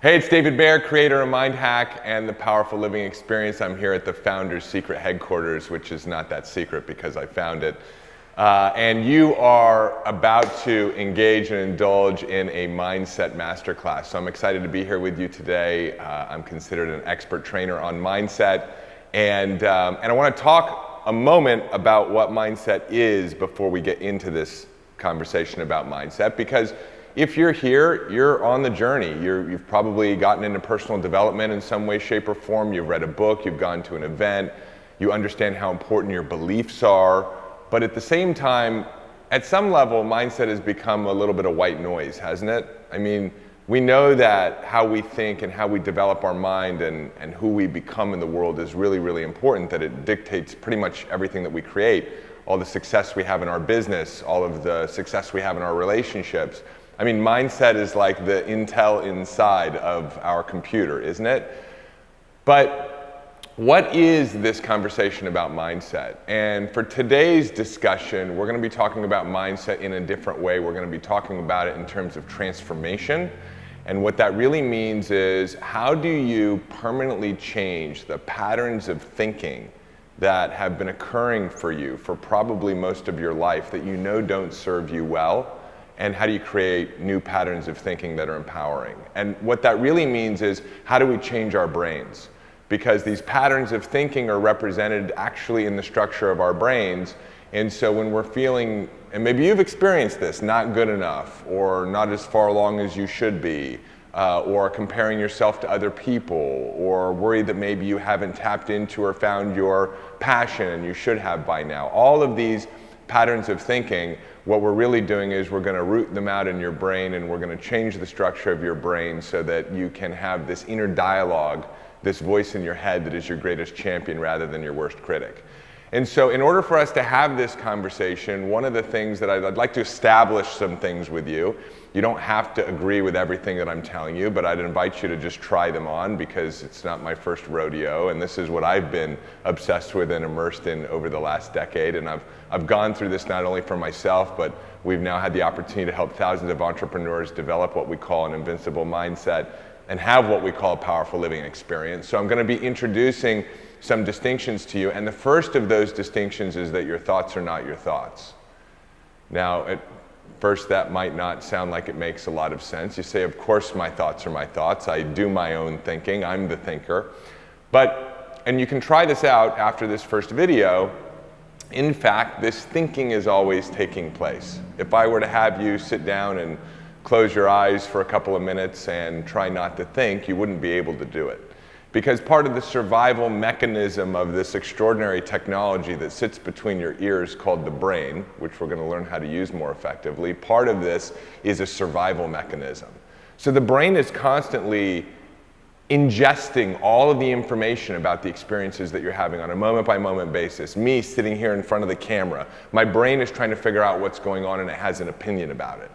Hey, it's David Baer, creator of Mind Hack and the Powerful Living Experience. I'm here at the Founder's Secret headquarters, which is not that secret because I found it. And you are about to engage and indulge in a mindset masterclass. So I'm excited to be here with you today. I'm considered an expert trainer on mindset. And I want to talk a moment about what mindset is before we get into this conversation about mindset, because if you're here, you're on the journey. You've probably gotten into personal development in some way, shape, or form. You've read a book, you've gone to an event, you understand how important your beliefs are. But at the same time, at some level, mindset has become a little bit of white noise, hasn't it? I mean, we know that how we think and how we develop our mind and who we become in the world is really, really important, that it dictates pretty much everything that we create, all the success we have in our business, all of the success we have in our relationships. I mean, mindset is like the Intel inside of our computer, isn't it? But what is this conversation about mindset? And for today's discussion, we're going to be talking about mindset in a different way. We're going to be talking about it in terms of transformation. And what that really means is, how do you permanently change the patterns of thinking that have been occurring for you for probably most of your life that you know don't serve you well? And how do you create new patterns of thinking that are empowering? And what that really means is, how do we change our brains? Because these patterns of thinking are represented actually in the structure of our brains. And so when we're feeling, and maybe you've experienced this, not good enough, or not as far along as you should be, or comparing yourself to other people, or worried that maybe you haven't tapped into or found your passion and you should have by now. All of these patterns of thinking, what we're really doing is we're going to root them out in your brain, and we're going to change the structure of your brain so that you can have this inner dialogue, this voice in your head that is your greatest champion rather than your worst critic. And so in order for us to have this conversation, one of the things that I'd like to establish some things with you. You don't have to agree with everything that I'm telling you, but I'd invite you to just try them on, because it's not my first rodeo, and this is what I've been obsessed with and immersed in over the last decade. And I've gone through this not only for myself, but we've now had the opportunity to help thousands of entrepreneurs develop what we call an invincible mindset and have what we call a powerful living experience. So I'm going to be introducing some distinctions to you, and the first of those distinctions is that your thoughts are not your thoughts. Now, at first, that might not sound like it makes a lot of sense. You say, of course my thoughts are my thoughts. I do my own thinking. I'm the thinker. And you can try this out after this first video. In fact, this thinking is always taking place. If I were to have you sit down and close your eyes for a couple of minutes and try not to think, you wouldn't be able to do it. Because part of the survival mechanism of this extraordinary technology that sits between your ears called the brain, which we're going to learn how to use more effectively, part of this is a survival mechanism. So the brain is constantly ingesting all of the information about the experiences that you're having on a moment-by-moment basis. Me sitting here in front of the camera, my brain is trying to figure out what's going on, and it has an opinion about it.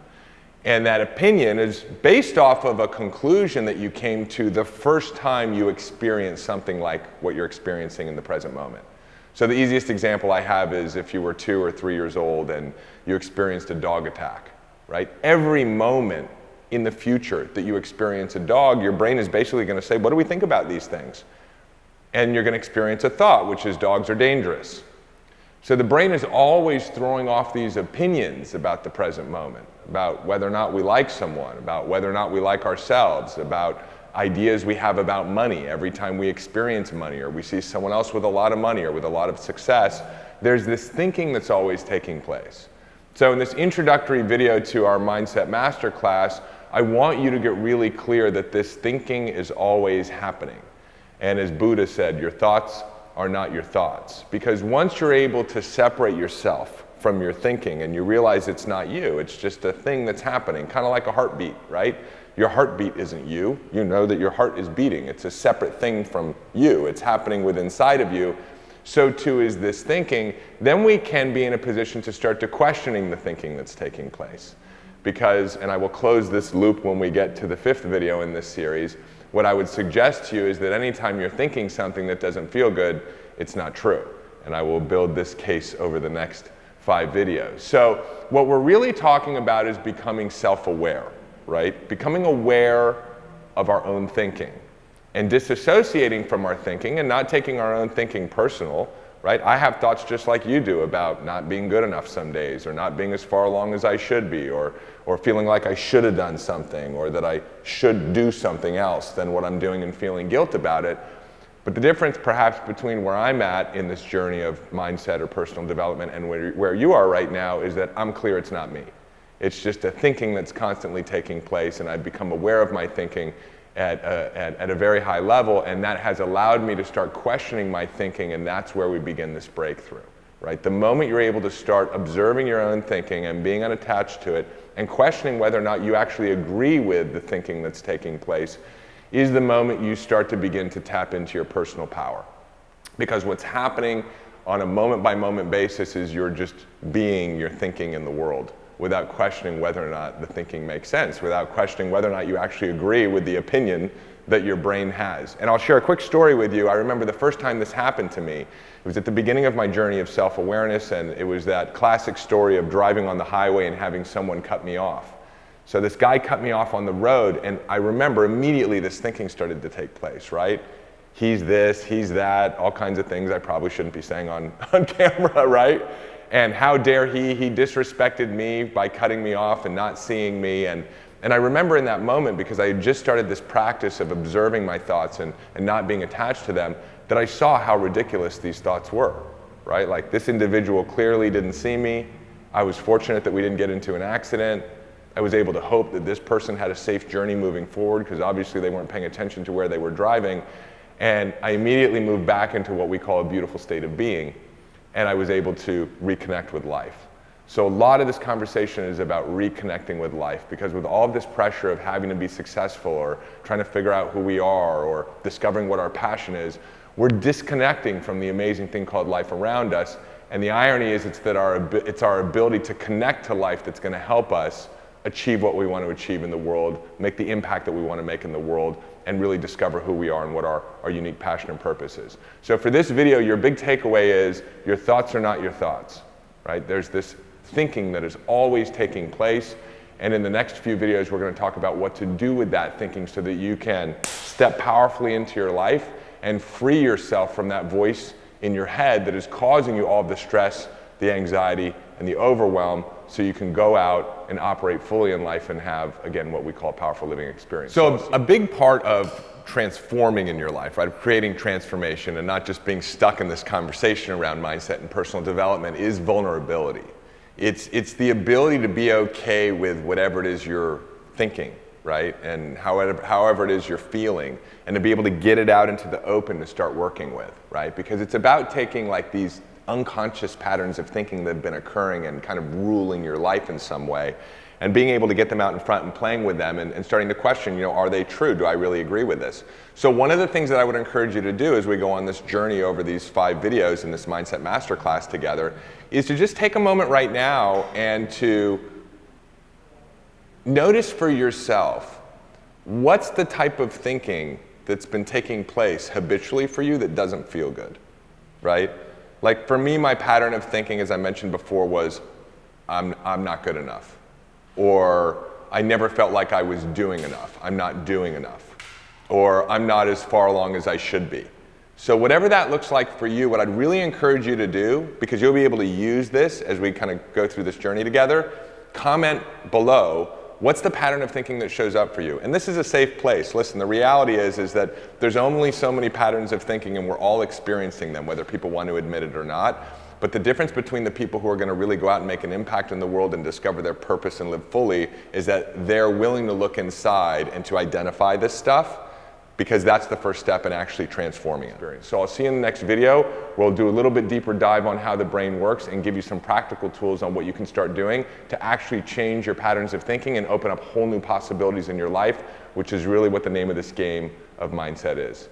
And that opinion is based off of a conclusion that you came to the first time you experienced something like what you're experiencing in the present moment. So the easiest example I have is if you were 2 or 3 years old and you experienced a dog attack, right? Every moment in the future that you experience a dog, your brain is basically going to say, what do we think about these things? And you're going to experience a thought, which is dogs are dangerous. So the brain is always throwing off these opinions about the present moment, about whether or not we like someone, about whether or not we like ourselves, about ideas we have about money. Every time we experience money, or we see someone else with a lot of money or with a lot of success, there's this thinking that's always taking place. So in this introductory video to our Mindset Masterclass, I want you to get really clear that this thinking is always happening. And as Buddha said, your thoughts are not your thoughts. Because once you're able to separate yourself from your thinking and you realize it's not you, it's just a thing that's happening, kind of like a heartbeat, right? Your heartbeat isn't you. You know that your heart is beating. It's a separate thing from you. It's happening within inside of you. So too is this thinking. Then we can be in a position to start to questioning the thinking that's taking place. Because, and I will close this loop when we get to the 5th video in this series, what I would suggest to you is that anytime you're thinking something that doesn't feel good, it's not true. And I will build this case over the next 5 videos. So what we're really talking about is becoming self-aware, right? Becoming aware of our own thinking and disassociating from our thinking and not taking our own thinking personal, right? I have thoughts just like you do about not being good enough some days, or not being as far along as I should be, or feeling like I should have done something, or that I should do something else than what I'm doing and feeling guilt about it. But the difference perhaps between where I'm at in this journey of mindset or personal development and where you are right now is that I'm clear it's not me. It's just a thinking that's constantly taking place, and I've become aware of my thinking at a very high level, and that has allowed me to start questioning my thinking, and that's where we begin this breakthrough, right? The moment you're able to start observing your own thinking and being unattached to it and questioning whether or not you actually agree with the thinking that's taking place is the moment you start to begin to tap into your personal power. Because what's happening on a moment-by-moment basis is you're just being your thinking in the world, without questioning whether or not the thinking makes sense, without questioning whether or not you actually agree with the opinion that your brain has. And I'll share a quick story with you. I remember the first time this happened to me. It was at the beginning of my journey of self-awareness, and it was that classic story of driving on the highway and having someone cut me off. So this guy cut me off on the road, and I remember immediately this thinking started to take place, right? He's this, he's that, all kinds of things I probably shouldn't be saying on camera, right? And how dare he disrespected me by cutting me off and not seeing me. And I remember in that moment, because I had just started this practice of observing my thoughts and not being attached to them, that I saw how ridiculous these thoughts were, right? Like, this individual clearly didn't see me. I was fortunate that we didn't get into an accident. I was able to hope that this person had a safe journey moving forward, because obviously they weren't paying attention to where they were driving. And I immediately moved back into what we call a beautiful state of being. And I was able to reconnect with life. So a lot of this conversation is about reconnecting with life, because with all of this pressure of having to be successful or trying to figure out who we are or discovering what our passion is, we're disconnecting from the amazing thing called life around us. And the irony is it's our ability to connect to life that's going to help us achieve what we want to achieve in the world, make the impact that we want to make in the world, and really discover who we are and what our unique passion and purpose is. So for this video, your big takeaway is your thoughts are not your thoughts, right? There's this thinking that is always taking place, and in the next few videos, we're going to talk about what to do with that thinking so that you can step powerfully into your life and free yourself from that voice in your head that is causing you all the stress, the anxiety, and the overwhelm, so you can go out and operate fully in life and have, again, what we call powerful living experience. So a big part of transforming in your life, right, of creating transformation and not just being stuck in this conversation around mindset and personal development, is vulnerability. It's the ability to be okay with whatever it is you're thinking, right, and however it is you're feeling, and to be able to get it out into the open to start working with, right? Because it's about taking like these unconscious patterns of thinking that have been occurring and kind of ruling your life in some way, and being able to get them out in front and playing with them and starting to question, you know, are they true? Do I really agree with this? So one of the things that I would encourage you to do as we go on this journey over these 5 videos in this Mindset Masterclass together is to just take a moment right now and to notice for yourself, what's the type of thinking that's been taking place habitually for you that doesn't feel good, right? Like for me, my pattern of thinking, as I mentioned before, was I'm not good enough. Or I never felt like I was doing enough. I'm not doing enough. Or I'm not as far along as I should be. So whatever that looks like for you, what I'd really encourage you to do, because you'll be able to use this as we kind of go through this journey together, comment below, what's the pattern of thinking that shows up for you? And this is a safe place. Listen, the reality is that there's only so many patterns of thinking, and we're all experiencing them, whether people want to admit it or not. But the difference between the people who are going to really go out and make an impact in the world and discover their purpose and live fully is that they're willing to look inside and to identify this stuff, because that's the first step in actually transforming it. So I'll see you in the next video. We'll do a little bit deeper dive on how the brain works and give you some practical tools on what you can start doing to actually change your patterns of thinking and open up whole new possibilities in your life, which is really what the name of this game of mindset is.